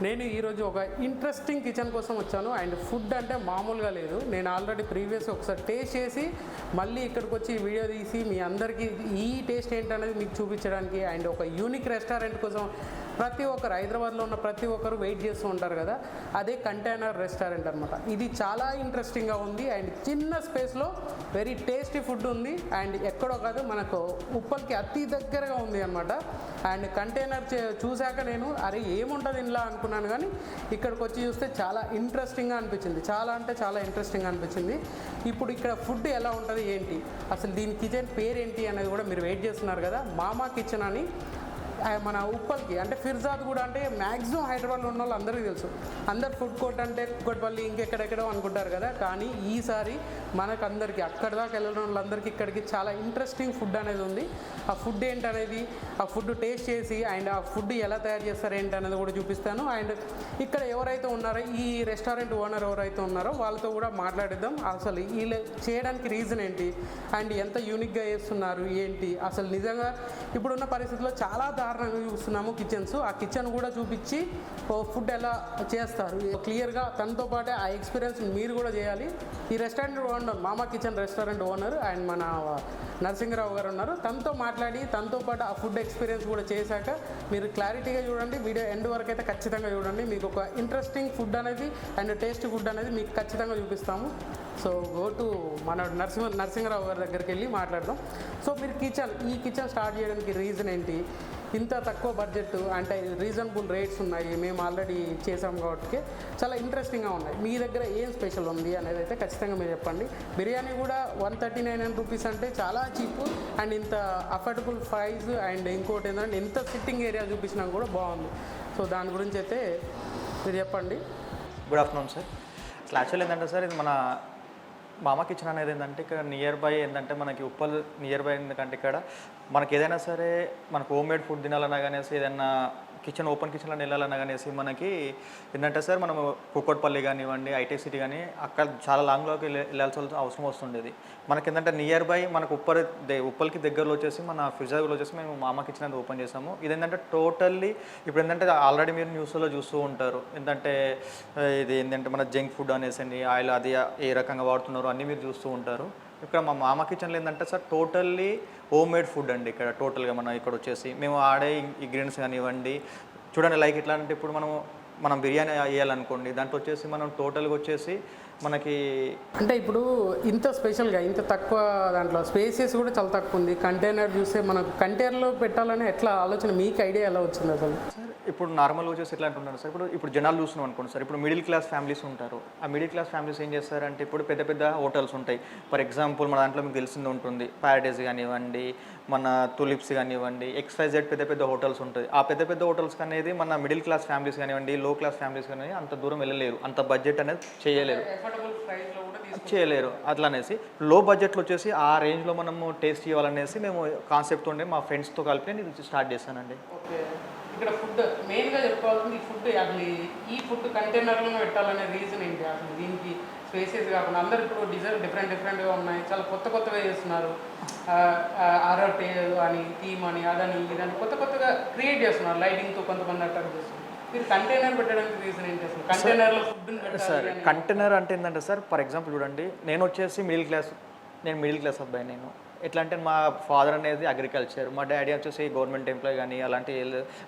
నేను ఈరోజు ఒక ఇంట్రెస్టింగ్ కిచెన్ కోసం వచ్చాను. అండ్ ఫుడ్ అంటే మామూలుగా లేదు. నేను ఆల్రెడీ ప్రీవియస్ ఒకసారి టేస్ట్ చేసి మళ్ళీ ఇక్కడికి వచ్చి వీడియో తీసి మీ అందరికీ ఈ టేస్ట్ ఏంటనేది మీకు చూపించడానికి, అండ్ ఒక యూనిక్ రెస్టారెంట్ కోసం ప్రతి ఒక్కరు హైదరాబాద్లో ఉన్న ప్రతి ఒక్కరు వెయిట్ చేస్తూ ఉంటారు కదా, అదే కంటైనర్ రెస్టారెంట్ అనమాట. ఇది చాలా ఇంట్రెస్టింగ్గా ఉంది అండ్ చిన్న స్పేస్లో వెరీ టేస్టీ ఫుడ్ ఉంది. అండ్ ఎక్కడో కాదు, మనకు ఉప్పల్కి అతి దగ్గరగా ఉంది అనమాట. అండ్ కంటైనర్ చూశాక నేను అరే ఏముంటుంది ఇలా అనుకున్నాను, కానీ ఇక్కడికి వచ్చి చూస్తే చాలా ఇంట్రెస్టింగ్గా అనిపించింది. చాలా అంటే చాలా ఇంట్రెస్టింగ్గా అనిపించింది. ఇప్పుడు ఇక్కడ ఫుడ్ ఎలా ఉంటుంది ఏంటి, అసలు దీని కిచెన్ పేరు ఏంటి అనేది కూడా మీరు వెయిట్ చేస్తున్నారు కదా. మామా కిచెన్ అని మన ఉప్పల్కి అంటే ఫిర్జాద్ కూడా అంటే మ్యాక్సిమం హైదరాబాద్లో ఉన్న వాళ్ళు అందరికీ తెలుసు. అందరు ఫుడ్ కోర్ట్ అంటే కుక్కట్పల్లి ఇంకెక్కడెక్కడో అనుకుంటారు కదా, కానీ ఈసారి మనకు అందరికీ అక్కడ దాకా వెళ్ళిన వాళ్ళందరికీ ఇక్కడికి చాలా ఇంట్రెస్టింగ్ ఫుడ్ అనేది ఉంది. ఆ ఫుడ్ ఏంటనేది, ఆ ఫుడ్ టేస్ట్ చేసి అండ్ ఆ ఫుడ్ ఎలా తయారు చేస్తారు ఏంటనేది కూడా చూపిస్తాను. అండ్ ఇక్కడ ఎవరైతే ఉన్నారో ఈ రెస్టారెంట్ ఓనర్ ఎవరైతే ఉన్నారో వాళ్ళతో కూడా మాట్లాడిద్దాం. అసలు వీళ్ళు చేయడానికి రీజన్ ఏంటి అండ్ ఎంత యూనిక్గా చేస్తున్నారు ఏంటి, అసలు నిజంగా ఇప్పుడున్న పరిస్థితుల్లో చాలా దారుణంగా చూస్తున్నాము కిచెన్స్. ఆ కిచెన్ కూడా చూపించి ఫుడ్ ఎలా చేస్తారు క్లియర్గా, తనతో పాటే ఆ ఎక్స్పీరియన్స్ మీరు కూడా చేయాలి. ఈ రెస్టారెంట్ ఓనర్ మామా కిచెన్ రెస్టారెంట్ ఓనర్ అండ్ మన నరసింహరావు గారు ఉన్నారు. తనతో మాట్లాడి తనతో పాటు ఆ ఫుడ్ ఎక్స్పీరియన్స్ కూడా చేశాక మీరు క్లారిటీగా చూడండి. వీడియో ఎండ్ వరకు అయితే ఖచ్చితంగా చూడండి. మీకు ఒక ఇంట్రెస్టింగ్ ఫుడ్ అనేది అండ్ టేస్ట్ ఫుడ్ అనేది మీకు ఖచ్చితంగా చూపిస్తాము. సో గో టు మన నరసింహరావు గారి దగ్గరికి వెళ్ళి మాట్లాడదాం. సో మీరు ఈ కిచెన్ స్టార్ట్ చేయడానికి రీజన్ ఏంటి, ఇంత తక్కువ బడ్జెట్ అంటే రీజనబుల్ రేట్స్ ఉన్నాయి, మేము ఆల్రెడీ చేసాం కాబట్టి చాలా ఇంట్రెస్టింగ్గా ఉన్నాయి, మీ దగ్గర ఏం స్పెషల్ ఉంది అనేది అయితే ఖచ్చితంగా మీరు చెప్పండి. బిర్యానీ కూడా 139 రూపీస్ అంటే చాలా చీప్ అండ్ ఇంత అఫోర్డబుల్ ప్రైస్. అండ్ ఇంకోటి ఏంటంటే ఎంత సిట్టింగ్ ఏరియా చూపించినా కూడా బాగుంది. సో దాని గురించి అయితే మీరు చెప్పండి. Good afternoon sir. అసలు యాక్చువల్ ఏంటంటే సార్, ఇది మన మామా కిచెన్ అనేది ఏంటంటే ఇక్కడ నియర్ బై ఏంటంటే మనకి ఉప్పల్ నియర్ బై, ఎందుకంటే ఇక్కడ మనకి ఏదైనా సరే మనకు హోమ్ మేడ్ ఫుడ్ తినాలన్నా కానీ ఏదైనా కిచెన్ ఓపెన్ కిచెన్లో వెళ్ళాలన్నా కానీ మనకి ఏంటంటే సార్ మనం కుక్కట్పల్లి కానివ్వండి, ఐటీ సిటీ కానీ అక్కడ చాలా లాంగ్లోకి వెళ్ళాల్సిన అవసరం వస్తుండేది. మనకి ఏంటంటే నియర్ బై మనకు ఉప్పల్కి దగ్గరలో వచ్చేసి మన ఫిర్జాద్లో వచ్చేసి మేము మామా కిచెన్ అనేది ఓపెన్ చేసాము. ఇదేంటంటే టోటల్లీ ఇప్పుడు ఏంటంటే ఆల్రెడీ మీరు న్యూస్లో చూస్తూ ఉంటారు, ఏంటంటే ఇది ఏంటంటే మన జంక్ ఫుడ్ అనేసి ఆయిల్ అది ఏ రకంగా వాడుతున్నారు అన్నీ మీరు చూస్తూ ఉంటారు. ఇక్కడ మా మామా కిచెన్లో ఏంటంటే sir totally home made food అండి. ఇక్కడ టోటల్గా మనం ఇక్కడ వచ్చేసి మేము ఆడే ఇంగ్రీడియంట్స్ కానివ్వండి, చూడండి లైక్ ఎట్లా అంటే ఇప్పుడు మనం బిర్యానీ వేయాలనుకోండి, దాంట్లో వచ్చేసి మనం టోటల్గా వచ్చేసి మనకి అంటే ఇప్పుడు ఇంత స్పెషల్గా ఇంత తక్కువ దాంట్లో స్పేసెస్ కూడా చాలా తక్కువ ఉంది. కంటైనర్ చూస్తే మనకు కంటైనర్లో పెట్టాలని ఎట్లా ఆలోచన, మీకు ఐడియా ఎలా వచ్చింది అసలు? సార్ ఇప్పుడు నార్మల్గా వచ్చేసి ఎట్లా అంటున్నారు సార్, ఇప్పుడు జనాలు చూస్తున్నాం అనుకోండి సార్, ఇప్పుడు మిడిల్ క్లాస్ ఫ్యామిలీస్ ఉంటారు. ఆ మిడిల్ క్లాస్ ఫ్యామిలీస్ ఏం చేస్తారంటే ఇప్పుడు పెద్ద పెద్ద హోటల్స్ ఉంటాయి. ఫర్ ఎగ్జాంపుల్ మన దాంట్లో మీకు తెలిసింది ఉంటుంది, ప్యారడైజ్ కానివ్వండి, మన తులిప్స్ కానివ్వండి, XYZ పెద్ద పెద్ద హోటల్స్ ఉంటుంది. ఆ పెద్ద పెద్ద హోటల్స్ అనేది మన మిడిల్ క్లాస్ ఫ్యామిలీస్ కానివ్వండి, లో క్లాస్ ఫ్యామిలీస్ కానివ్వండి అంత దూరం వెళ్ళలేరు, అంత బడ్జెట్ అనేది చేయలేరు. అట్లా అనేసి లో బడ్జెట్లో వచ్చేసి ఆ రేంజ్లో మనము టేస్ట్ చేయాలనేసి మేము కాన్సెప్ట్ ఉండే మా ఫ్రెండ్స్తో కలిపి నేను స్టార్ట్ చేశానండి. ఓకే, ఇక్కడ ఫుడ్ మెయిన్గా చెప్పుకోవాల్సింది ఈ ఫుడ్, అసలు ఈ ఫుడ్ కంటైనర్లో పెట్టాలనే రీజన్ ఏంటి? అసలు దీనికి స్పేసెస్ కాకుండా అందరు ఇప్పుడు డిజైన్ డిఫరెంట్గా ఉన్నాయి, చాలా కొత్తగా చేస్తున్నారు. అరటే అని థీమ్ అని అదని ఇదని కొత్తగా క్రియేట్ చేస్తున్నారు, లైటింగ్తో కొంతమంది అట్రాక్ట్ చేస్తున్నారు. మీరు కంటైనర్ పెట్టడానికి రీజన్ ఏంటి అసలు? కంటైనర్లో ఫుడ్ సార్ కంటైనర్ అంటే ఏంటంటే సార్, ఫర్ ఎగ్జాంపుల్ చూడండి, నేను వచ్చేసి మిడిల్ క్లాస్ అబ్బాయి. నేను ఎట్లా అంటే మా ఫాదర్ అనేది అగ్రికల్చర్, మా డాడీ వచ్చేసి గవర్నమెంట్ ఎంప్లాయీ కానీ అలాంటి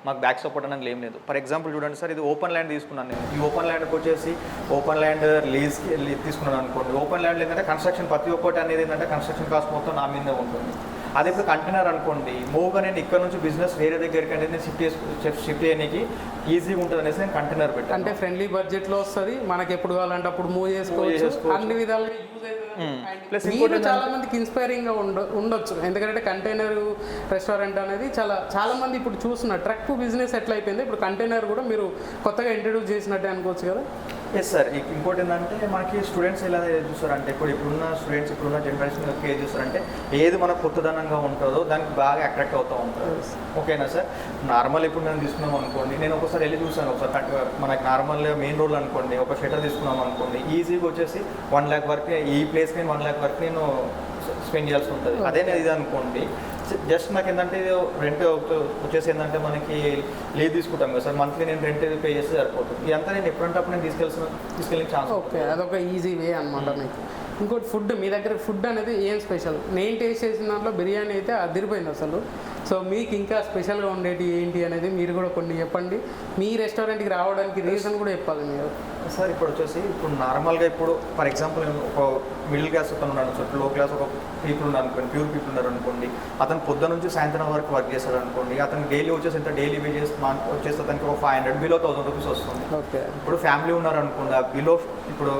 మాకు బ్యాక్ సపోర్ట్ అనేది ఏం లేదు. ఫర్ ఎగ్జాంపుల్ చూడండి సార్, ఇది ఓపెన్ ల్యాండ్ తీసుకున్నాను నేను. ఈ ఓపెన్ ల్యాండ్కి వచ్చేసి ఓపెన్ ల్యాండ్ లీజ్ తీసుకున్నాను అనుకోండి. ఓపెన్ ల్యాండ్ ఏంటంటే కన్స్ట్రక్షన్ ప్రతి ఒక్కటి అనేది ఏంటంటే కన్స్ట్రక్షన్ కాస్ట్ మొత్తం నా మీదే ఉంటుంది. అదే ఇప్పుడు కంటైనర్ అనుకోండి, మూవ్గా నేను ఇక్కడ నుంచి బిజినెస్ వేరే దగ్గరికి అనేది నేను షిఫ్ట్ చేయడానికి ఈజీగా ఉంటుంది అనేసి నేను కంటైనర్ పెట్టాను. అంటే ఫ్రెండ్లీ బడ్జెట్లో వస్తుంది, మనకి ఎప్పుడు కావాలంటే అప్పుడు మూవ్ చేసుకోవచ్చు, అన్ని విధాలుగా యూజ్ అవుతుంది. ప్లస్ మీరు చాలా మందికి ఇన్స్పైరింగ్గా ఉండొచ్చు, ఎందుకంటే కంటైనర్ రెస్టారెంట్ అనేది చాలా మంది ఇప్పుడు చూస్తున్నారు. ట్రక్ బిజినెస్ ఎట్లా అయిపోయింది, ఇప్పుడు కంటైనర్ కూడా మీరు కొత్తగా ఇంట్రడ్యూస్ చేసినట్టే అనుకోవచ్చు కదా. Yes sir. ఇంకోటి ఏంటంటే మనకి స్టూడెంట్స్ ఎలా చూస్తారంటే ఇప్పుడున్న స్టూడెంట్స్ ఇప్పుడున్న జనరేషన్ ఏం చూస్తారంటే ఏది మనకు కొత్తదనంగా ఉంటుందో దానికి బాగా అట్రాక్ట్ అవుతూ ఉంటారు. ఓకేనా సార్? నార్మల్ ఇప్పుడు నేను తీసుకున్నాం అనుకోండి, నేను ఒకసారి వెళ్ళి చూసాను, ఒకసారి మనకి నార్మల్ మెయిన్ రోడ్ అనుకోండి ఒక షటర్ తీసుకున్నాం అనుకోండి, ఈజీగా వచ్చేసి 1 lakh వరకు ఈ ప్లేస్ నేను 1 lakh వరకు నేను స్పెండ్ చేయాల్సి ఉంటుంది. అదే ఇది అనుకోండి జస్ట్ నాకు ఏంటంటే రెంట్ వచ్చేసి ఏంటంటే మనకి లీవ్ తీసుకుంటాం కదా సార్, మంత్లీ నేను రెంట్ పే చేస్తే సరిపోతుంది. ఇదంతా నేను ఎప్పుడంటే అప్పుడు నేను తీసుకెళ్ళిన ఛాన్స్. ఓకే, అదొక ఈజీ వే అనమాట మీకు. ఇంకోటి ఫుడ్, మీ దగ్గర ఫుడ్ అనేది ఏం స్పెషల్? నేను టేస్ట్ చేసిన దాంట్లో బిర్యానీ అయితే అదిరిపోయింది అసలు. సో మీకు ఇంకా స్పెషల్గా ఉండేటి ఏంటి అనేది మీరు కూడా కొన్ని చెప్పండి. మీ రెస్టారెంట్కి రావడానికి రీజన్ కూడా చెప్పాలి మీరు. సార్ ఇప్పుడు వచ్చేసి ఇప్పుడు నార్మల్గా ఇప్పుడు ఫర్ ఎగ్జాంపుల్ ఒక మిడిల్ క్లాస్ ఒక ఉన్నాడు సార్, లో క్లాస్ ఒక పీపుల్ ఉన్నారు అనుకోండి, ప్యూర్ పీపుల్ ఉన్నారు అనుకోండి, అతను పొద్దున నుంచి సాయంత్రం వరకు వర్క్ చేస్తాడు అనుకోండి, అతను డైలీ వచ్చేసి ఎంత డైలీ వేజెస్ వచ్చేసి అతనికి ఒక 500 బిలో 1000 రూపీస్ వస్తుంది. ఓకే, ఇప్పుడు ఫ్యామిలీ ఉన్నారు అనుకోండి, ఆ బిలో ఇప్పుడు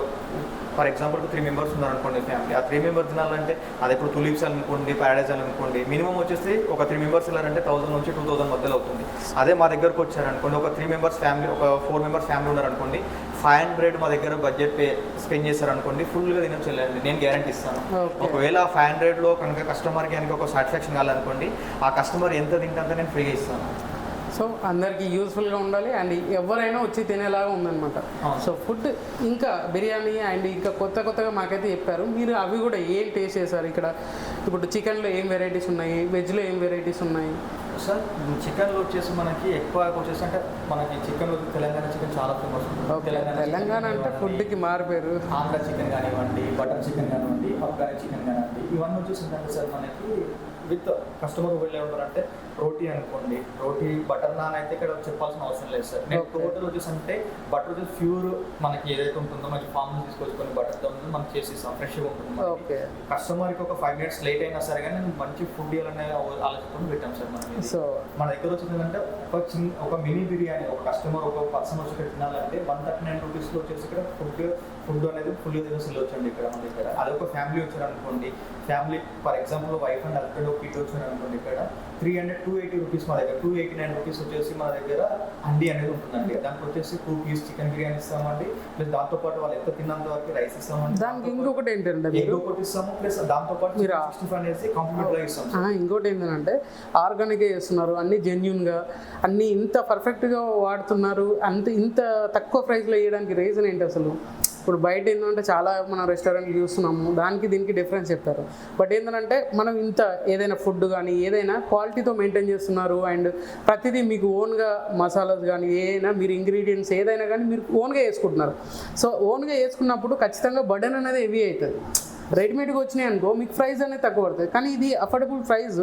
ఫర్ ఎగ్జాంపుల్ 3 మెంబర్స్ ఉన్నారనుకోండి ఫ్యామిలీ, ఆ 3 మెంబర్స్ తినాలంటే అది ఇప్పుడు తులిప్స్ అనుకోండి, ప్యారడైజ్ అనుకోండి, మినిమం వచ్చేసి ఒక 3 మెంబర్స్ వెళ్ళారంటే 1000 నుంచి 2000 మధ్యలో అవుతుంది. అదే మా దగ్గరకు వచ్చారనుకోండి, ఒక 3 మెంబర్స్ ఫ్యామిలీ, ఒక 4 మెంబర్స్ ఫ్యామిలీ ఉన్నారనుకోండి, 500 మా దగ్గర బడ్జెట్ స్పెండ్ చేశారనుకోండి, ఫుల్గా తినొచ్చు వెళ్ళండి, నేను గ్యారంటీ ఇస్తాను. ఒకవేళ ఆ 500లో కనుక కస్టమర్కి కనుక ఒక సాటిస్ఫాక్షన్ కావాలనుకోండి, ఆ కస్టమర్ ఎంత తింటే నేను ఫ్రీగా ఇస్తాను. సో అందరికీ యూస్ఫుల్గా ఉండాలి అండ్ ఎవరైనా వచ్చి తినేలాగా ఉందన్నమాట. సో ఫుడ్ ఇంకా బిర్యానీ అండ్ ఇంకా కొత్తగా మాకైతే చెప్పారు. మీరు అవి కూడా ఏం టేస్ట్ చేశారు ఇక్కడ? ఇప్పుడు చికెన్లో ఏం వెరైటీస్ ఉన్నాయి, వెజ్లో ఏం వెరైటీస్ ఉన్నాయి? సార్ చికెన్లో వచ్చేసి మనకి ఎక్కువ వచ్చేసి అంటే మనకి చికెన్లో తెలంగాణ చికెన్ చాలా ఫేమస్. తెలంగాణ అంటే ఫుడ్కి మారిపోయారు. ఆంధ్ర చికెన్ కానివ్వండి, బటర్ చికెన్ కానివ్వండి, అఫ్ఘానీ చికెన్ కానివ్వండి, ఇవన్నీ వచ్చేసి ఏంటంటే సార్ మనకి విత్ కస్టమర్ వెళ్ళే ఉంటారంటే రోటీ అనుకోండి, రోటీ బటర్ నాన్ అయితే ఇక్కడ చెప్పాల్సిన అవసరం లేదు సార్. నేను టోటల్ వచ్చేసి అంటే బటర్ వచ్చేసి ప్యూర్ మనకి ఏదైతే ఉంటుందో మనకి ఫామ్ తీసుకొచ్చుకొని బటర్తో మనం చేసిస్తాం, ఫ్రెష్గా ఉంటుంది. కస్టమర్కి ఒక 5 minutes లేట్ అయినా సరే కానీ నేను మంచి ఫుడ్ ఇవ్వాలనే ఆలోచనతో పెట్టాం సార్. మనకి సో మన దగ్గర వచ్చిందంటే ఒక మినీ బిర్యానీ ఒక కస్టమర్ ఒక పర్సన్ వచ్చి ఇక్కడ తినాలంటే 139 రూపీస్లో వచ్చేసి ఇక్కడ ఫుడ్ అనేది ఫుల్ తినేసి వచ్చండి ఇక్కడ మన దగ్గర. అదొక ఫ్యామిలీ వచ్చారు అనుకోండి, family for example wife and husband ఒక కిడ్ వచ్చారు అనుకోండి, ఇక్కడ 280 రూపీస్ మా దగ్గర, 289 రూపీస్ వచ్చేసి మన దగ్గర హండీ అనేది ఉంటుందండి. దానికి వచ్చేసి 2 పీస్ చికెన్ బిర్యానీ ఇస్తామండి, ప్లస్ దాంతోపాటు వాళ్ళు ఎంత తిన్నంత వరకు రైస్ ఇస్తామండి. దానికి ఇంకొకటి ఏంటంటే ఎగ్ ఒకటి ఇస్తాము, ప్లస్ దాంతోపాటు 65 అనేసి కాంప్లిమెంట్గా ఇస్తాం. ఇంకోటి ఏంటంటే ఆర్గానిక్గా చేస్తున్నారు, అన్ని జెన్యున్గా, అన్ని ఇంత పర్ఫెక్ట్గా వాడుతున్నారు, ఇంత తక్కువ ప్రైస్లో వేయడానికి రీజన్ ఏంటి అసలు? ఇప్పుడు బయట ఏంటంటే చాలా మనం రెస్టారెంట్లు చూస్తున్నాము, దానికి దీనికి డిఫరెన్స్ చెప్తారు. బట్ ఏంటంటే మనం ఇంత ఏదైనా ఫుడ్ కానీ ఏదైనా క్వాలిటీతో మెయింటైన్ చేస్తున్నారు అండ్ ప్రతిదీ మీకు ఓన్గా మసాలాస్ కానీ ఏదైనా మీరు ఇంగ్రీడియంట్స్ ఏదైనా కానీ మీరు ఓన్గా వేసుకుంటున్నారు. సో ఓన్గా వేసుకున్నప్పుడు ఖచ్చితంగా బర్డెన్ అనేది హెవీ అవుతుంది. రెడీమేడ్గా వచ్చినాయి అనుకో మీకు ప్రైస్ అనేది తక్కువ పడుతుంది, కానీ ఇది అఫోర్డబుల్ ప్రైస్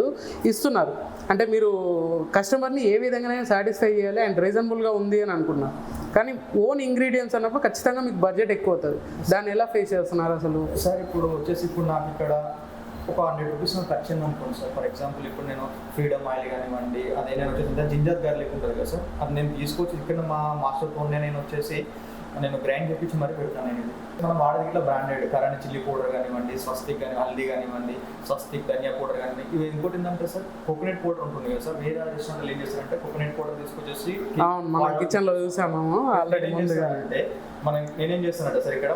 ఇస్తున్నారు. అంటే మీరు కస్టమర్ని ఏ విధంగానైనా సాటిస్ఫై చేయాలి అండ్ రీజనబుల్గా ఉంది అని అనుకున్నారు. కానీ ఓన్ ఇంగ్రీడియంట్స్ అన్నప్పుడు ఖచ్చితంగా మీకు బడ్జెట్ ఎక్కువ అవుతుంది. దాన్ని ఎలా ఫేస్ చేస్తున్నారు అసలు? సార్ ఇప్పుడు వచ్చేసి ఇప్పుడు నాకు ఇక్కడ ఒక 100 రూపీస్ నాకు ఖర్చు అనుకోండి సార్. ఫర్ ఎగ్జాంపుల్ ఇప్పుడు నేను ఫ్రీడమ్ ఆయిల్ కానివ్వండి, అదే నేను వచ్చేసి జింజర్ గార్లిక్ ఉంటుంది కదా సార్, అది నేను తీసుకొచ్చి ఇక్కడ మా మాస్టర్ ఫోన్ నేను వచ్చేసి నేను గ్రైండ్ చేయించి మరీ పెడతాను. నేను ఇది మనం వాడేది ఇట్లా బ్రాండెడ్ కరాని చిల్లీ పౌడర్ కానివ్వండి, స్వస్తిక్ కానీ హల్దీ కానివ్వండి, స్వస్తిక్ ధనియా పౌడర్ కానివ్వండి. ఇవి ఇంకోటి ఏంటంటే సార్ కోకోనట్ పౌడర్ ఉంటుంది కదా సార్, వేరే రెస్టారెంట్లో ఏం చేస్తారంటే కోకోనట్ పౌడర్ తీసుకొచ్చేసి మన కిచెన్లో చూసాము ఆల్రెడీ. ఏం చేస్తారంటే నేనేం చేస్తానంటే సార్ ఇక్కడ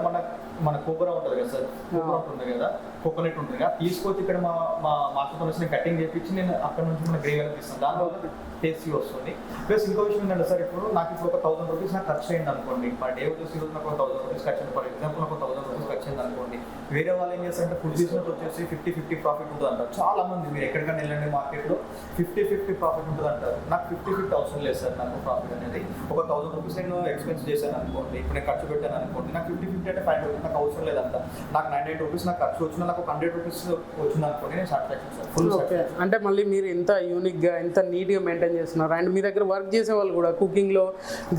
మన కోబరా ఉంటుంది కదా సార్, కోబరా ఉంటుంది కదా, కోకోనట్ ఉంటుంది కదా, తీసుకొచ్చి ఇక్కడ మా మాస్టర్ వచ్చి కటింగ్ చేయించి నేను అక్కడ నుంచి మన గ్రేవీ అనేది ఇస్తాను. దానివల్ల టేస్టీ వస్తుంది. ప్లస్ ఇంకో విషయం ఏంటంటే సార్ ఇప్పుడు నాకు ఇప్పుడు ఒక 1000 రూపీస్ నాకు ఖర్చు అయింది అనుకోండి, పర్ డే వచ్చేసి ఈరోజు నాకు 1000 రూపీస్ ఖర్చు అయింది. ఫర్ ఎగ్జాంపుల్ నాకు 1000 రూపీస్ ఖర్చు అయింది అనుకోండి, వేరే వాళ్ళు ఏం చేస్తారంటే ఫుడ్ బిజినెస్ వచ్చేసి 50-50 ప్రాఫిట్ ఉంటుంది అంటారు. చాలా మంది మీరు ఎక్కడికైనా వెళ్ళండి మార్కెట్లో 50-50 ప్రాఫిట్ ఉంటుంది అంటారు. నాకు 50-50 అవసరం లేదు సార్. నాకు ప్రాఫిట్ అనేది ఒక 1000 రూపీస్ నేను ఎక్స్పెన్స్ చేశాను అనుకోండి, ఇప్పుడు నేను ఖర్చు పెట్టాను అనుకోండి, నాకు 50-50 అంటే 5 రూపీస్ నాకు అవసరం లేదంట. నాకు 98 రూపీస్ నాకు ఖర్చు వచ్చినా నాకు 100 రూపీస్ వచ్చింది అనుకోండి, నేను సాటిస్ఫాక్షన్ సార్, ఫుల్ సాటిస్ఫాక్షన్. అంటే మళ్ళీ మీరు ఎంత యూనిక్గా ఎంత నీట్గా మెయింటైన్ చేస్తున్నారు అండ్ మీ దగ్గర వర్క్ చేసే వాళ్ళు కూడా కుకింగ్లో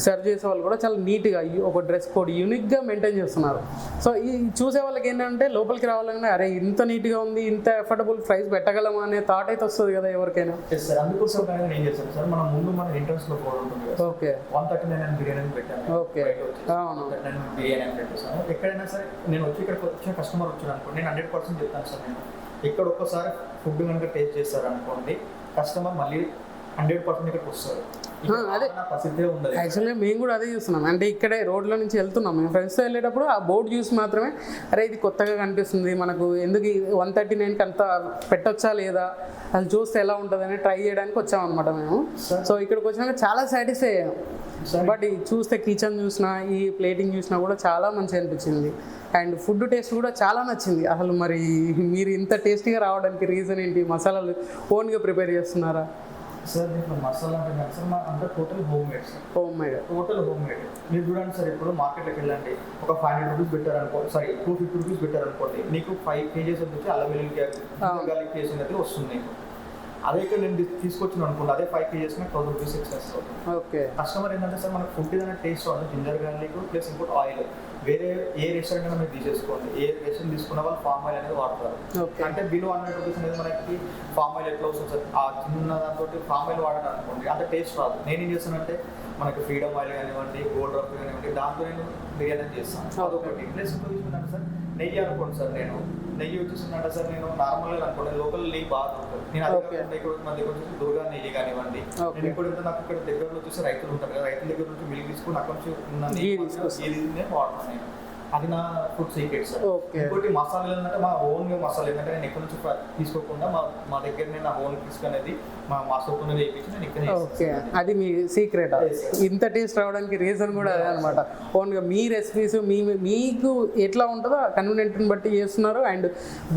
సర్వ్ చేసే వాళ్ళు కూడా చాలా నీట్గా ఒక డ్రెస్ కోడ్ యూనిక్గా మెయింటైన్ చేస్తున్నారు. సో ఈ చూసే వాళ్ళకి ఏంటంటే లోపలికి రావాలంటే అరే ఇంత నీట్గా ఉంది, ఇంత అఫోర్డబుల్ ప్రైస్ పెట్టగలమా అనే థాట్ అయితే వస్తుంది కదా ఎవరికైనా. సార్ అందుకోసం నేను చేస్తాను సార్, మనం ముందు మన ఎంట్రన్స్లో బోర్డు ఉంటుంది కదా, ఓకే 139 బిర్యానీ పెట్టాను. ఓకే, అవును, బిర్యానీ అని పెట్టేసాను. ఎక్కడైనా సరే నేను వచ్చి ఇక్కడికి వచ్చిన కస్టమర్ వచ్చాను అనుకోండి, నేను 100% చెప్తాను సార్. నేను ఇక్కడ ఒక్కసారి ఫుడ్ కనుక టేస్ట్ చేస్తారనుకోండి, కస్టమర్ మళ్ళీ 100% ఇక్కడికి వస్తారు. అదే ప్రసిద్ధే ఉండదు. యాక్చువల్గా మేము కూడా అదే చూస్తున్నాం. అంటే ఇక్కడే రోడ్ల నుంచి వెళ్తున్నాం మేము ఫ్రెండ్స్తో వెళ్ళేటప్పుడు ఆ బోర్డు చూసి మాత్రమే అరే ఇది కొత్తగా కనిపిస్తుంది మనకు, ఎందుకు 139కి అంత పెట్టొచ్చా లేదా అది చూస్తే ఎలా ఉంటుందని ట్రై చేయడానికి వచ్చామన్నమాట మేము. సో ఇక్కడికి వచ్చినాక చాలా సాటిస్ఫై అయ్యాం. బట్ చూస్తే కిచెన్ చూసినా ఈ ప్లేటింగ్ చూసినా కూడా చాలా మంచిగా అనిపించింది. అండ్ ఫుడ్ టేస్ట్ కూడా చాలా నచ్చింది. అసలు మరి మీరు ఇంత టేస్టీగా రావడానికి రీజన్ ఏంటి? మసాలాలు ఓన్గా ప్రిపేర్ చేస్తున్నారా? సార్ దీంట్లో మసాలా అంటే total home made sir. Total home made. మీరు చూడండి సార్, ఇప్పుడు మార్కెట్లోకి వెళ్ళండి, ఒక 500 రూపీస్ పెట్టారనుకోండి, సారీ 250 రూపీస్ పెట్టారనుకోండి, నీకు 5 kgs వచ్చి అల్లం వెల్లుల్లి పేస్ట్ అనేది వస్తుంది నీకు. అదే ఇక్కడ నేను తీసుకొచ్చిన అనుకోండి, అదే 5 kgs 1000 రూపీస్ ఎక్స్ట్రా వస్తుంది. ఓకే. కస్టమర్ ఏంటంటే సార్ మనకు ఫుడ్ ఏదైనా టేస్ట్ రావాలి, జింజర్ గార్లిక్ ప్లస్ ఇంకోటి ఆయిల్. వేరే ఏ రెస్టారెంట్ అయినా మీరు తీసేసుకోండి, ఏ రెస్టారెంట్ తీసుకున్న వాళ్ళు ఫామ్ ఆయిల్ అనేది వాడతారు. అంటే బిలో 100 రూపీస్ అనేది మనకి ఫామ్ ఆయిల్ ఎట్లా వస్తుంది సార్, ఆ చిన్న దాంతో ఫామ్ ఆయిల్ వాడాను అనుకోండి అంత టేస్ట్ రాదు. నేను ఏం చేస్తానంటే మనకి ఫ్రీడమ్ ఆయిల్ కానివ్వండి, గోల్డ్ రఫ్ కానివ్వండి, దాంతో నేను బిర్యానీ చేస్తాను. అదొకటి. ప్లస్ ఇంకో చూసుకుంటే సార్ నెయ్యి అనుకోండి సార్, నేను నెయ్యి వచ్చేసిందంటే సార్ నేను నార్మల్గా అనుకోండి లోకల్ నెయ్యి బాగా దొరుకుతుంది. నేను అదే కాకుండా ఇక్కడ మన దగ్గర వచ్చేసి దుర్గా నెయ్యి కానివ్వండి, నేను ఇప్పుడు నాకు ఇక్కడ దగ్గరలో వచ్చేసి రైతులు ఉంటారు కదా, రైతుల దగ్గర నుంచి మిల్క్ తీసుకుని అక్కడ నుంచి ఉన్న నెయ్యి వాడతాను నేను. అది నా ఫుడ్ సీక్రెట్ సార్. ఇంకోటి మసాలా ఏంటంటే మా ఓన్ మసాలా ఏంటంటే నేను ఎక్కడి నుంచి తీసుకోకుండా మా దగ్గర నేను నా ఓన్ తీసుకునేది మా మాస్టర్తో వేయించి నేను ఇక్కడ. ఓకే, అది మీ సీక్రెట్. ఇంత టేస్ట్ రావడానికి రీజన్ కూడా అదే అనమాట. ఓన్గా మీ రెసిపీస్ మీకు ఎట్లా ఉంటుందో కన్వీనియంట్ని బట్టి చేస్తున్నారు. అండ్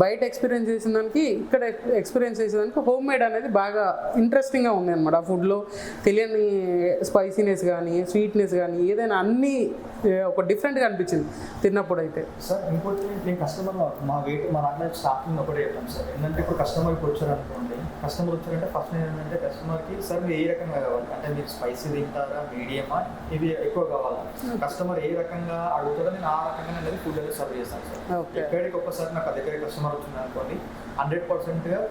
బయట ఎక్స్పీరియన్స్ చేసిన దానికి ఇక్కడ ఎక్స్పీరియన్స్ చేసేదానికి హోమ్ మేడ్ అనేది బాగా ఇంట్రెస్టింగ్గా ఉంది అనమాట. ఆ ఫుడ్లో తెలియని స్పైసీనెస్ కానీ స్వీట్నెస్ కానీ ఏదైనా అన్నీ ఒక డిఫరెంట్గా అనిపించింది తిన్నప్పుడు అయితే. సార్ ఇంకోటి నేను కస్టమర్ మా దాంట్లో స్టార్టింగ్ ఒకటే చెప్పాను సార్. ఏంటంటే ఇప్పుడు కస్టమర్కి వచ్చారనుకోండి, కస్టమర్ వచ్చారంటే ఫస్ట్ ఏంటంటే కస్టమర్కి సార్ మీరు ఏ రకంగా కావాలి అంటే మీరు స్పైసీ తింటారా, మీడియమా, ఇది ఎక్కువ కావాలా, కస్టమర్ ఏ రకంగా అడుగుతారో నేను ఆ రకంగా అనేది ఫుడ్ అనేది సర్వ్ చేస్తాను సార్. ఎక్కడికి ఒక్కసారి నాకు దగ్గర కస్టమర్ వచ్చింది అనుకోండి 100%గా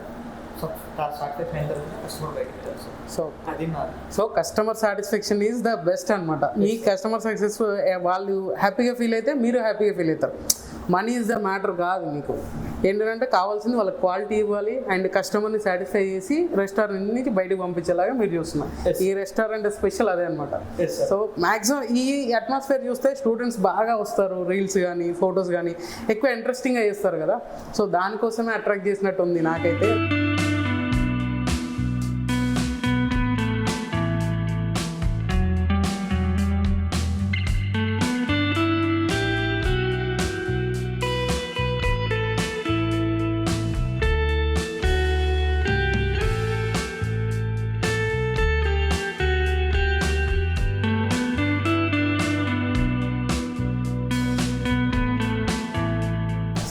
so customer satisfaction is the best అనమాట. మీ కస్టమర్ సక్సెస్ వాళ్ళు హ్యాపీగా ఫీల్ అయితే మీరు హ్యాపీగా ఫీల్ అవుతారు. మనీ ఈజ్ ద మ్యాటర్ కాదు. మీకు ఏంటంటే కావాల్సింది వాళ్ళకి క్వాలిటీ ఇవ్వాలి అండ్ కస్టమర్ని సాటిస్ఫై చేసి రెస్టారెంట్ నుంచి బయటకు పంపించేలాగా మీరు చూస్తున్నారు. ఈ రెస్టారెంట్ స్పెషల్ అదే అనమాట. సో మ్యాక్సిమం ఈ అట్మాస్ఫియర్ చూస్తే స్టూడెంట్స్ బాగా వస్తారు, రీల్స్ కానీ ఫొటోస్ కానీ ఎక్కువ ఇంట్రెస్టింగ్గా చేస్తారు కదా. సో దానికోసమే అట్రాక్ట్ చేసినట్టు ఉంది నాకైతే.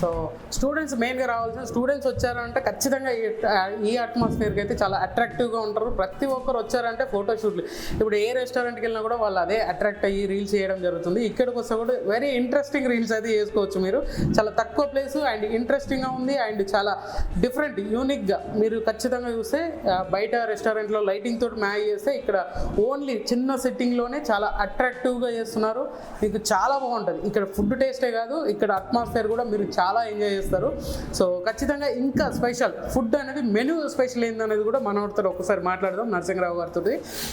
సో స్టూడెంట్స్ మెయిన్గా రావాల్సిన స్టూడెంట్స్ వచ్చారంటే ఖచ్చితంగా ఈ అట్మాస్ఫియర్కి అయితే చాలా అట్రాక్టివ్గా ఉంటారు. ప్రతి ఒక్కరు వచ్చారంటే ఫోటోషూట్లు ఇప్పుడు ఏ రెస్టారెంట్కి వెళ్ళినా కూడా వాళ్ళు అదే అట్రాక్ట్ అయ్యి రీల్స్ చేయడం జరుగుతుంది. ఇక్కడికి వస్తే కూడా వెరీ ఇంట్రెస్టింగ్ రీల్స్ అయితే చేసుకోవచ్చు మీరు. చాలా తక్కువ ప్లేస్ అండ్ ఇంట్రెస్టింగ్గా ఉంది అండ్ చాలా డిఫరెంట్ యూనిక్గా మీరు ఖచ్చితంగా చూస్తే బయట రెస్టారెంట్లో లైటింగ్ తోటి మ్యాచ్ చేస్తే ఇక్కడ ఓన్లీ చిన్న సెట్టింగ్లోనే చాలా అట్రాక్టివ్గా చేస్తున్నారు. మీకు చాలా బాగుంటుంది. ఇక్కడ ఫుడ్ టేస్టే కాదు, ఇక్కడ అట్మాస్ఫియర్ కూడా మీరు చాలా ఎంజాయ్ చేస్తారు. సో ఖచ్చితంగా ఇంకా స్పెషల్ ఫుడ్ అనేది మెనూ స్పెషల్ ఏందనేది కూడా మనతో ఒకసారి మాట్లాడదాం నరసింహరావు గారితో.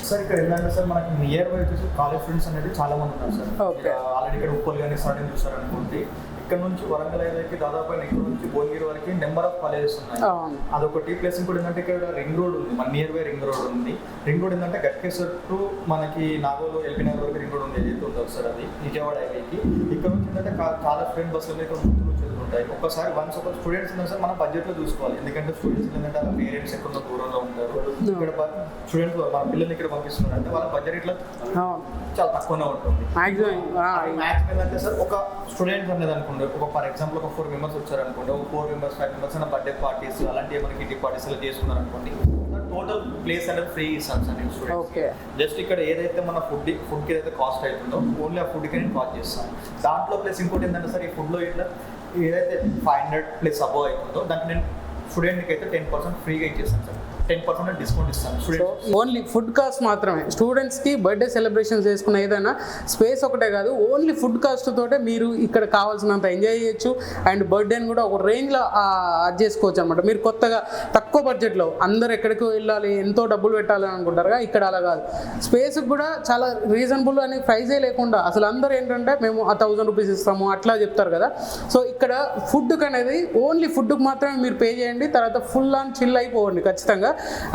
సార్ ఇక్కడ ఏంటంటే సార్ మనకి నియర్ బై వచ్చేసి కాలేజ్ ఫ్రెండ్స్ అనేది చాలా మంది ఉన్నారు సార్. ఓకే. ఆల్రెడీ ఇక్కడ ఉప్పల్ కానీ స్టార్టింగ్ చూసారనుకోండి, ఇక్కడ నుంచి వరంగల్ ఏరియాకి దాదాపు ఇక్కడ నుంచి భువనగిరి వరకు నెంబర్ ఆఫ్ కాలేజెస్ ఉన్నాయి. అదొకటి. ప్లస్ ఇంకోటి ఏంటంటే ఇక్కడ రింగ్ రోడ్ ఉంది, మన నియర్ బై రింగ్ రోడ్ ఉంది. రింగ్ రోడ్ ఏంటంటే గట్కేశ్వర్ టు మనకి నాగోలు ఎల్బీ నగర్ వరకు రింగ్ రోడ్ ఉంది, ఏదైతే ఉందో సార్ అది విజయవాడ హైవేకి. ఇక్కడ నుంచి ఏంటంటే చాలా ఫ్రెండ్ బస్సులు ఇక్కడ ఉంటాయి. ఒక్కసారి వన్స్ ఒక స్టూడెంట్స్ ఉన్నా సార్ మనం బడ్జెట్లో చూసుకోవాలి. ఎందుకంటే స్టూడెంట్స్ ఏంటంటే వాళ్ళ పేరెంట్స్ ఎక్కడ దూరంలో ఉంటారు. ఇక్కడ స్టూడెంట్స్ మన పిల్లల్ని ఇక్కడ పంపిస్తున్నారు అంటే వాళ్ళ బడ్జెట్ ఇట్లా చాలా తక్కువనే ఉంటుంది. మ్యాక్సిమం ఏంటంటే సార్ ఒక స్టూడెంట్స్ అనేది అనుకోండి, ఒక ఫర్ ఎగ్జాంపుల్ ఒక 4 మెంబర్స్ వచ్చారనుకోండి, ఒక 4 మెంబర్స్ 5 మెంబర్స్ అయినా బర్త్డే పార్టీస్ అలాంటివి మనకి కిటీ పార్టీస్ అలా చేసుకున్నారు అనుకోండి, టోటల్ ప్లేస్ అనేది ఫ్రీ ఇస్తాను సార్ నేను స్టూడెంట్స్. జస్ట్ ఇక్కడ ఏదైతే మన ఫుడ్కి ఏదైతే కాస్ట్ అవుతుందో ఓన్లీ ఆ ఫుడ్కి నేను కాస్ట్ చేస్తాను. దాంట్లో ప్లస్ ఇంకోటి ఏంటంటే సార్ ఈ ఫుడ్లో ఇట్లా ఏదైతే 500 ప్లస్ అబోవ్ అవుతుందో దానికి నేను స్టూడెంట్కి అయితే 10% ఫ్రీగా ఇచ్చేస్తాను సార్. 10% డిస్కౌంట్ ఇస్తాను so students. Only food cost మాత్రమే స్టూడెంట్స్కి బర్త్డే సెలబ్రేషన్స్ చేసుకున్న ఏదైనా స్పేస్ ఒకటే కాదు, ఓన్లీ ఫుడ్ కాస్ట్ తోటే మీరు ఇక్కడ కావాల్సినంత ఎంజాయ్ చేయొచ్చు అండ్ బర్త్డేని కూడా ఒక రేంజ్లో అది చేసుకోవచ్చు అనమాట. మీరు కొత్తగా తక్కువ బడ్జెట్లో అందరు ఎక్కడికి వెళ్ళాలి ఎంతో డబ్బులు పెట్టాలి అనుకుంటారుగా, ఇక్కడ అలా కాదు. స్పేస్కి కూడా చాలా రీజనబుల్ అనే ప్రైజే లేకుండా అసలు అందరూ ఏంటంటే మేము 1000 రూపీస్ ఇస్తాము అట్లా చెప్తారు కదా. సో ఇక్కడ ఫుడ్కి అనేది ఓన్లీ ఫుడ్కి మాత్రమే మీరు పే చేయండి, తర్వాత ఫుల్ ఆన్ చిల్ అయిపోవండి ఖచ్చితంగా.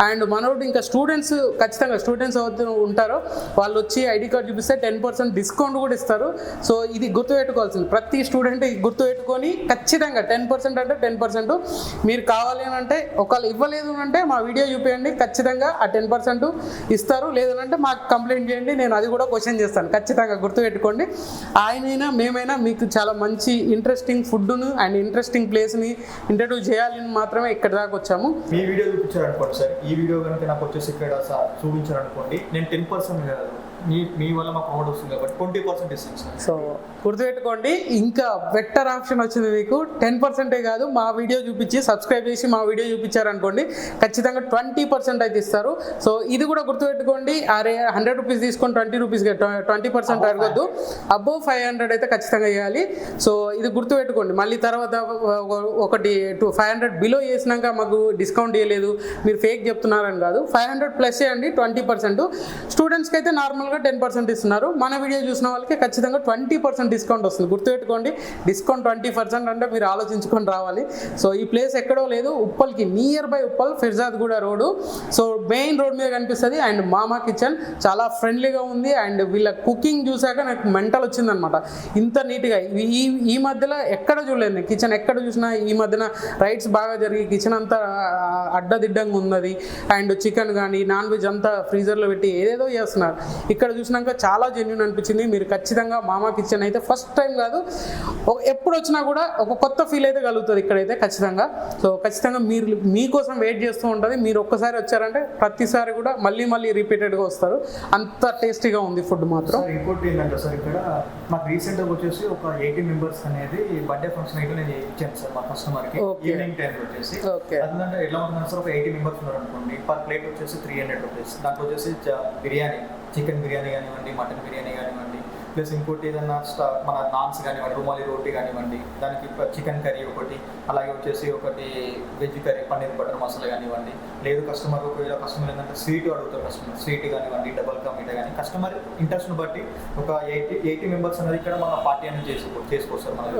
అండ్ మనోడు ఇంకా స్టూడెంట్స్ ఖచ్చితంగా స్టూడెంట్స్ ఎవరైతే ఉంటారో వాళ్ళు వచ్చి ఐడి కార్డ్ చూపిస్తే 10% డిస్కౌంట్ కూడా ఇస్తారు. సో ఇది గుర్తుపెట్టుకోవాల్సింది, ప్రతి స్టూడెంట్ గుర్తుపెట్టుకొని ఖచ్చితంగా 10% అంటే 10%. మీరు కావాలి అని అంటే ఒకవేళ ఇవ్వలేదు అంటే మా వీడియో చూపించండి, ఖచ్చితంగా ఆ 10% ఇస్తారు. లేదంటే మాకు కంప్లైంట్ చేయండి, నేను అది కూడా క్వశ్చన్ చేస్తాను. ఖచ్చితంగా గుర్తుపెట్టుకోండి, ఆయనైనా మేమైనా మీకు చాలా మంచి ఇంట్రెస్టింగ్ ఫుడ్ను అండ్ ఇంట్రెస్టింగ్ ప్లేస్ని ఇంట్రడ్యూస్ చేయాలని మాత్రమే ఇక్కడ దాకా వచ్చాము. మీ వీడియో చూపించారనుకోండి సార్, ఈ వీడియో కనుక నాకు వచ్చేసి ఇక్కడ చూపించారనుకోండి, నేను 10% కాదు మీ వల్ల మాకు అమౌంట్ వస్తుంది కాబట్టి 20% ఇస్తాను సార్. సో గుర్తుపెట్టుకోండి, ఇంకా బెటర్ ఆప్షన్ వచ్చింది మీకు. 10% కాదు, మా వీడియో చూపించి సబ్స్క్రైబ్ చేసి మా వీడియో చూపించారనుకోండి ఖచ్చితంగా 20% అయితే ఇస్తారు. సో ఇది కూడా గుర్తుపెట్టుకోండి, అరే 100 రూపీస్ తీసుకొని 20 రూపీస్ 20% అడగొద్దు, అబోవ్ 500 అయితే ఖచ్చితంగా చేయాలి. సో ఇది గుర్తుపెట్టుకోండి, మళ్ళీ తర్వాత ఒకటి 500 బిలో చేసినాక మాకు డిస్కౌంట్ ఇవ్వలేదు మీరు ఫేక్ చెప్తున్నారని కాదు. 500 ప్లస్ చేయండి 20%. స్టూడెంట్స్కి అయితే నార్మల్గా 10% ఇస్తున్నారు, మన వీడియో చూసిన వాళ్ళకి ఖచ్చితంగా 20% డిస్కౌంట్ వస్తుంది. గుర్తుపెట్టుకోండి, డిస్కౌంట్ 20% అంటే మీరు ఆలోచించుకొని రావాలి. సో ఈ ప్లేస్ ఎక్కడో లేదు, ఉప్పల్కి near by Uppal Firzadguda road. So main road మీద కనిపిస్తుంది. అండ్ మామా కిచెన్ చాలా ఫ్రెండ్లీగా ఉంది. అండ్ వీళ్ళ కుకింగ్ చూసాక నాకు మెంటల్ వచ్చిందనమాట, ఇంత నీట్గా ఈ మధ్యలో ఎక్కడ చూడలేదు నేను కిచెన్. ఎక్కడ చూసినా ఈ మధ్యన రైట్స్ బాగా జరిగి కిచెన్ అంతా అడ్డదిడ్డంగా ఉన్నది. అండ్ చికెన్ కానీ నాన్ వెజ్ అంతా ఫ్రీజర్లో పెట్టి ఏదేదో చేస్తున్నారు. ఇక్కడ చూసినాక చాలా జెన్యూన్ అనిపించింది. మీరు ఖచ్చితంగా మామా కిచెన్ అయితే ఫస్ట్ టైం కాదు ఎప్పుడు వచ్చినా కూడా ఒక కొత్త ఫీల్ అయితే కలుగుతుంది ఇక్కడైతే ఖచ్చితంగా. సో ఖచ్చితంగా మీరు మీకోసం వెయిట్ చేస్తూ ఉంటుంది. మీరు ఒక్కసారి వచ్చారంటే ప్రతిసారి కూడా మళ్ళీ రిపీటెడ్గా వస్తారు, అంత టేస్టీగా ఉంది ఫుడ్ మాత్రం. ఇంకోటి ఏంటంటే సార్, ఇక్కడ మాకు రీసెంట్గా వచ్చేసి ఒక 80 మెంబర్స్ అనేది బర్త్డే ఫంక్షన్ అయితే నేను ఇచ్చాను సార్ మా కస్టమర్కి ఈవినింగ్ టైంలో వచ్చేసి. అదంటే ఎట్లా ఉంటుందంటే సార్, ఒక 80 మెంబర్స్ ఉన్నారు అనుకోండి, పర్ ప్లేట్ వచ్చేసి 300 రూపీస్. దాంట్లో వచ్చేసి బిర్యానీ, చికెన్ బిర్యానీ కానివ్వండి, మటన్ బిర్యానీ కానివ్వండి, ప్లస్ ఇంకోటి ఏదన్నా మన నాన్స్ కానివ్వండి, రుమాలి రోటీ కానివ్వండి, దానికి చికెన్ కర్రీ ఒకటి, అలాగే వచ్చేసి ఒకటి veg curry paneer butter masala కానివ్వండి. లేదు కస్టమర్ ఒకవేళ కస్టమర్ ఏంటంటే స్వీట్ అడుగుతారు, కస్టమర్ స్వీట్ కానివ్వండి, డబల్ కా మీఠా కానీ కస్టమర్ ఇంట్రెస్ట్ని బట్టి ఒక 80 మెంబర్స్ అనేది ఇక్కడ మన పార్టీ అనేది చేసుకోవచ్చు సార్ మనకి.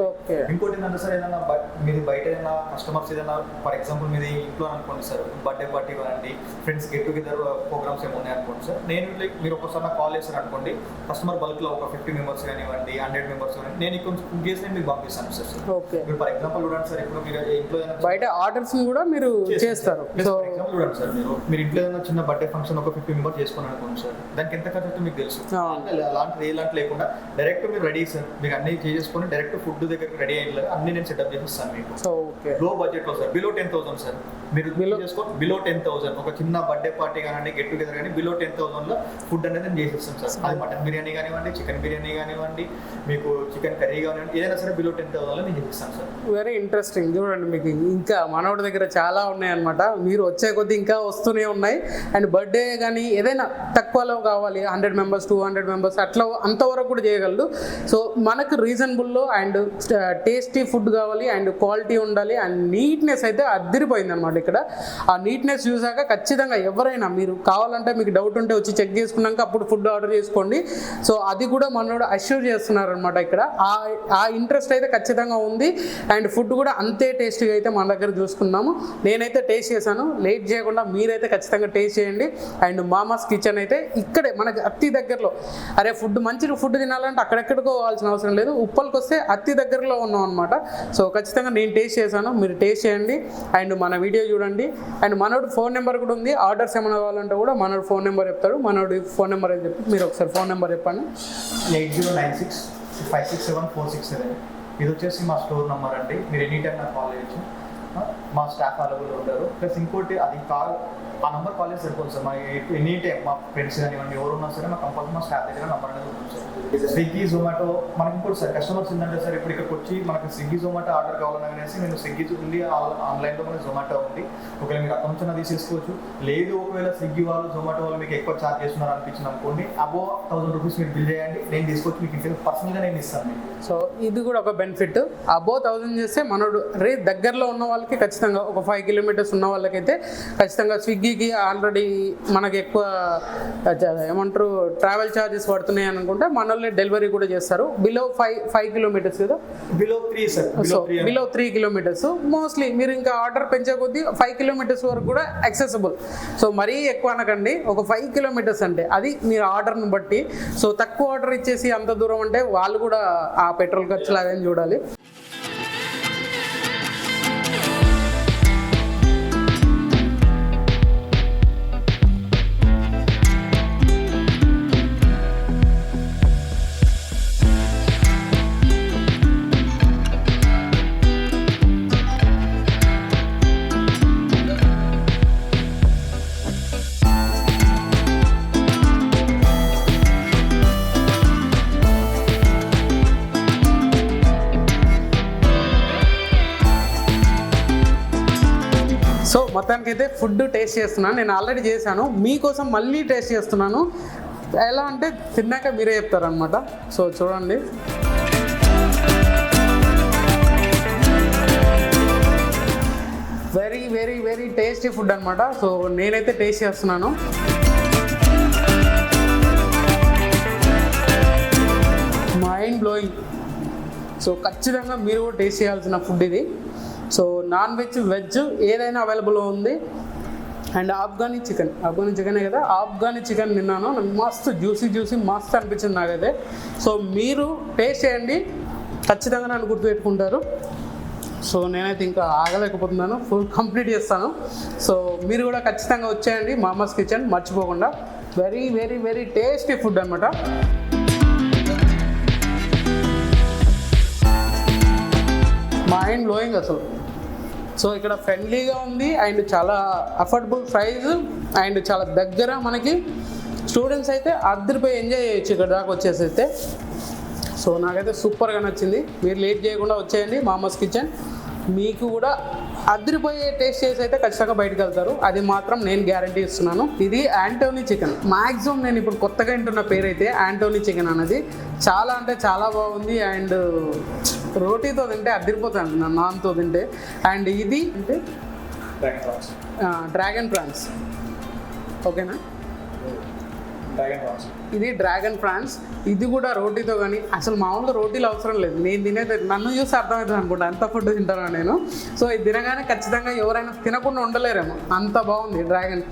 ఇంకోటి ఏంటంటే సార్, ఏదైనా మీది బయట ఏదైనా కస్టమర్స్ ఏదైనా ఫర్ ఎగ్జాంపుల్ మీది ఇంట్లో అనుకోండి సార్, బర్త్డే పార్టీ కానివ్వండి, ఫ్రెండ్స్ గెట్ టుగెదర్ ప్రోగ్రామ్స్ ఏమి ఉన్నాయి అనుకోండి సార్, నేను మీరు ఒకసారి నాకు కాల్ చేశారు అనుకోండి, కస్టమర్ బల్క్లో ఒక 50 మెంబర్స్ కానివ్వండి, 100 మెంబర్స్ కానివ్వండి, నేను ఇక్కడ కుక్ చేసి నేను మీకు పంపిస్తాను సార్. మీరు ఫర్ ఎగ్జాంపుల్ చూడండి సార్, ఇప్పుడు మీరు ఇంట్లో బయట ఆర్డర్స్ కూడా మీరు చేస్తారు. సో ఎగ్జాంపుల్ చూడండి సార్, మీరు ఇంట్లో ఏదైనా చిన్న బర్త్డే ఫంక్షన్ ఒక 50 మెంబర్స్ చేసుకుని అనుకోండి సార్, దానికి ఎంత ఖర్చు అవుతుందో మీకు తెలుసు. అలాంటి లేకుండా డైరెక్ట్ మీరు రెడీ సార్, మీరు అన్ని చేసుకొని డైరెక్ట్ ఫుడ్ దగ్గరికి రెడీ అయ్యేలాగా అన్ని నేను సెటప్ చేపిస్తాను మీకు. లో బడ్జెట్ లో సార్, బిలో 10,000 సార్, మీరు చేసుకోండి. బిలో 10,000 ఒక చిన్న బర్త్డే పార్టీ కానీ గెట్ టుగెదర్ కానీ బిలో 10,000 లో ఫుడ్ అనేది నేను చేసిస్తాను సార్. అది మటన్ బిర్యానీ కానివ్వండి, చికెన్ బిర్యానీ కానివ్వండి, మీకు చికెన్ కర్రీ కానివ్వండి, ఏదైనా సరే బిలో 10,000 లో నేను చేపిస్తాను సార్. Very interesting. చూడండి, మీకు ఇంకా మనోడి దగ్గర చాలా ఉన్నాయి అనమాట, మీరు వచ్చే కొద్దీ ఇంకా వస్తూనే ఉన్నాయి. అండ్ బర్త్డే కానీ ఏదైనా తక్కువలో కావాలి, 100 మెంబర్స్ 200 మెంబర్స్ అట్లా అంతవరకు కూడా చేయగలరు. సో మనకు రీజనబుల్లో అండ్ టేస్టీ ఫుడ్ కావాలి అండ్ క్వాలిటీ ఉండాలి అండ్ నీట్నెస్ అయితే అదిరిపోయింది అనమాట. ఇక్కడ ఆ నీట్నెస్ చూసాక ఖచ్చితంగా ఎవరైనా మీరు కావాలంటే మీకు డౌట్ ఉంటే వచ్చి చెక్ చేసుకున్నాక అప్పుడు ఫుడ్ ఆర్డర్ చేసుకోండి. సో అది కూడా మనోడు అష్యూర్ చేస్తున్నారు అనమాట. ఇక్కడ ఆ ఇంట్రెస్ట్ అయితే ఖచ్చితంగా ఉంది అండ్ ఫుడ్ కూడా అంతే టేస్టీగా అయితే మన దగ్గర చూసుకున్నాము. నేనైతే టేస్ట్ చేశాను, లేట్ చేయకుండా మీరైతే ఖచ్చితంగా టేస్ట్ చేయండి. అండ్ మామాస్ కిచెన్ అయితే ఇక్కడే మనకి అతి దగ్గరలో. అరే మంచి ఫుడ్ తినాలంటే అక్కడెక్కడికో పోవాల్సిన అవసరం లేదు, ఉప్పల్కి వస్తే అతి దగ్గరలో ఉన్నాం అనమాట. సో ఖచ్చితంగా నేను టేస్ట్ చేశాను, మీరు టేస్ట్ చేయండి అండ్ మన వీడియో చూడండి. అండ్ మనోడు ఫోన్ నెంబర్ కూడా ఉంది, ఆర్డర్స్ ఏమైనా కావాలంటే కూడా మనోడు ఫోన్ నెంబర్ చెప్తాడు. మనోడు ఫోన్ నెంబర్ అని చెప్పి మీరు ఒకసారి ఫోన్ నెంబర్ చెప్పండి. 8096567467. ఇది వచ్చేసి మా స్టోర్ నెంబర్ అండి, మీరు ఎనీ టైం నాకు కాల్ చేయొచ్చు. మా స్టాఫ్ అవైలబుల్ ఉంటారు. ప్లస్ ఇంకోటి అది ఆ నెంబర్ కాల్ చేసి సరిపోతుంది సార్. మా ఎనీ టైం మా ఫ్రెండ్స్ కానివ్వండి ఎవరు ఉన్నా సరే మా కంపల్సరీ మా స్టాఫ్ దగ్గర నెంబర్ అనేది ఉంటుంది సార్. స్విగ్గీ జొమాటో మనకి ఇంకోటి సార్ కస్టమర్స్ ఏంటంటే సార్ ఇప్పుడు ఇక్కడికి వచ్చి మనకి స్విగ్గీ జొమాటో ఆర్డర్ కావాలనేసి నేను స్విగ్గీ ఉంది ఆన్లైన్లో మనకి జొమాటో ఉంది, ఒకవేళ మీరు అకౌంట్ నుంచి తీసేసుకోవచ్చు. లేదు ఒకవేళ స్విగ్గీ వాళ్ళు జొమాటో వాళ్ళు మీకు ఎక్కువ ఛార్జ్ చేస్తున్నారు అనిపించింది అనుకోండి, అబో 1000 రూపీస్ మీరు బిల్ చేయండి, నేను తీసుకొచ్చి మీకు ఇంటికి పర్సనల్గా నేను ఇస్తాను మీకు. సో ఇది కూడా ఒక బెనిఫిట్. అబో 1000 చేస్తే మనోడు దగ్గరలో ఉన్న వాళ్ళకి ఖచ్చితంగా ఒక 5 కిలోమీటర్స్ ఉన్న వాళ్ళకైతే ఖచ్చితంగా స్విగ్గీకి ఆల్రెడీ మనకి ఎక్కువ ఏమంటారు ట్రావెల్ ఛార్జెస్ పడుతున్నాయి అనుకుంటే మన వాళ్ళే డెలివరీ కూడా చేస్తారు. బిలో 5 కిలోమీటర్స్ కదా, below 3 sir. So below 3 kilometres mostly మీరు ఇంకా ఆర్డర్ పెంచే కొద్దీ 5 కిలోమీటర్స్ వరకు కూడా యాక్సెసిబుల్. సో మరీ ఎక్కువ అనకండి, ఒక 5 కిలోమీటర్స్ అంటే అది మీరు ఆర్డర్ని బట్టి. సో తక్కువ ఆర్డర్ ఇచ్చేసి అంత దూరం అంటే వాళ్ళు కూడా ఆ పెట్రోల్ ఖర్చులు అదేం చూడాలి. సో మొత్తానికైతే ఫుడ్ టేస్ట్ చేస్తున్నాను. నేను ఆల్రెడీ చేశాను, మీకోసం మళ్ళీ టేస్ట్ చేస్తున్నాను. ఎలా అంటే తిన్నాక మీరే చెప్తారనమాట. సో చూడండి, very very very tasty food అనమాట. సో నేనైతే టేస్ట్ చేస్తున్నాను. Mind blowing. సో ఖచ్చితంగా మీరు కూడా టేస్ట్ చేయాల్సిన ఫుడ్ ఇది. సో నాన్ వెజ్ వెజ్ ఏదైనా అవైలబుల్ ఉంది. అండ్ ఆఫ్ఘనీ చికెనే కదా, ఆఫ్ఘనీ చికెన్ తిన్నాను. మస్తు జ్యూసీ మస్తు అనిపించింది నాకైతే. సో మీరు టేస్ట్ చేయండి, ఖచ్చితంగా నన్ను గుర్తుపెట్టుకుంటారు. సో నేనైతే ఇంకా ఆగలేకపోతున్నాను, ఫుల్ కంప్లీట్ చేస్తాను. సో మీరు కూడా ఖచ్చితంగా వచ్చేయండి మామాస్ కిచెన్, మర్చిపోకుండా. Very very very tasty food అనమాట. మైండ్ బ్లోయింగ్ అసలు. సో ఇక్కడ ఫ్రెండ్లీగా ఉంది అండ్ చాలా అఫోర్డబుల్ ప్రైస్ అండ్ చాలా దగ్గర. మనకి స్టూడెంట్స్ అయితే అద్దరిపోయి ఎంజాయ్ చేయొచ్చు ఇక్కడ దాకా వచ్చేసి అయితే. సో నాకైతే సూపర్గా నచ్చింది. మీరు లేట్ చేయకుండా వచ్చేయండి మామాస్ కిచెన్. మీకు కూడా అద్దరిపోయే టేస్ట్ చేసి అయితే ఖచ్చితంగా బయటకు వెళ్తారు, అది మాత్రం నేను గ్యారంటీ ఇస్తున్నాను. ఇది యాంటోనీ చికెన్. మ్యాక్సిమం నేను ఇప్పుడు కొత్తగా వింటున్న పేరు అయితే యాంటోనీ చికెన్ అనేది. చాలా అంటే చాలా బాగుంది. అండ్ రోటీతో తింటే అద్దరిపోతాను, నాన్తో తింటే. అండ్ ఇది అంటే డ్రాగన్ ప్రాన్స్. ఓకేనా, ఇది డ్రాగన్ ప్రాన్స్. ఇది కూడా రోటీతో కానీ అసలు మామూలుగా రోటీలు అవసరం లేదు. నేను తినేది నన్ను చూసి అర్థమవుతుంది అనుకుంటా, అంత ఫుడ్ తింటాను నేను. సో ఇది తినగానే ఖచ్చితంగా ఎవరైనా తినకుండా ఉండలేరేమో, అంత బాగుంది డ్రాగన్.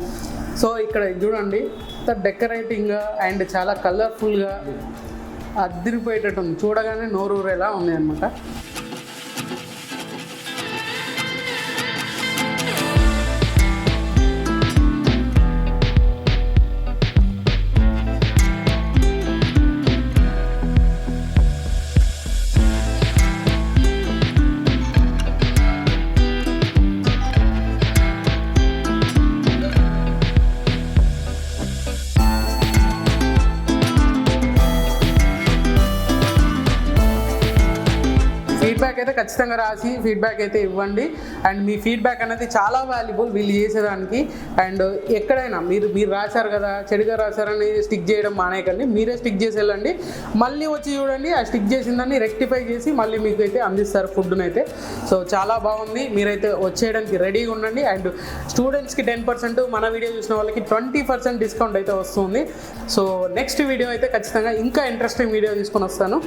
సో ఇక్కడ చూడండి, అంత డెకరేటింగ్గా అండ్ చాలా కలర్ఫుల్గా అద్దరిపోయేటట్టు ఉంది. చూడగానే నోరూరేలా ఉంది అనమాట. ఫీడ్బ్యాక్ అయితే ఖచ్చితంగా రాసి ఫీడ్బ్యాక్ అయితే ఇవ్వండి. అండ్ మీ ఫీడ్బ్యాక్ అనేది చాలా వాల్యుబుల్ వీళ్ళు చేసేదానికి. అండ్ ఎక్కడైనా మీరు రాశారు కదా, చెడుగా రాశారని స్టిక్ చేయడం మానేయకండి, మీరే స్టిక్ చేసి వెళ్ళండి. మళ్ళీ వచ్చి చూడండి, ఆ స్టిక్ చేసిందాన్ని రెక్టిఫై చేసి మళ్ళీ మీకు అయితే అందిస్తారు ఫుడ్ని అయితే. సో చాలా బాగుంది, మీరైతే వచ్చేయడానికి రెడీగా ఉండండి. అండ్ స్టూడెంట్స్కి 10%, మన వీడియో చూసిన వాళ్ళకి 20% డిస్కౌంట్ అయితే వస్తుంది. సో నెక్స్ట్ వీడియో అయితే ఖచ్చితంగా ఇంకా ఇంట్రెస్టింగ్ వీడియో తీసుకొని వస్తాను.